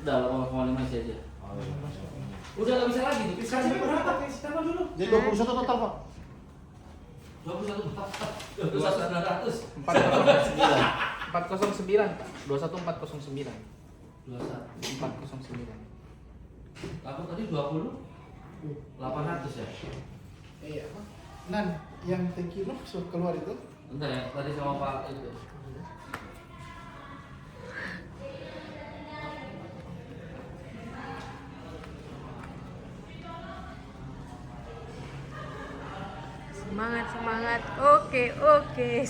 Udah 8,5 isi aja. Udah nggak bisa lagi. Kasih berapa? Kasih tambah dulu. Jadi 21 total, Pak. 21 900. 409. 409, Pak. 21409. 409. Aku tadi 20 800 ya. Iya. Nan, yang thank you keluar itu. Entar ya, tadi sama Pak itu. Semangat, semangat. Oke, oke.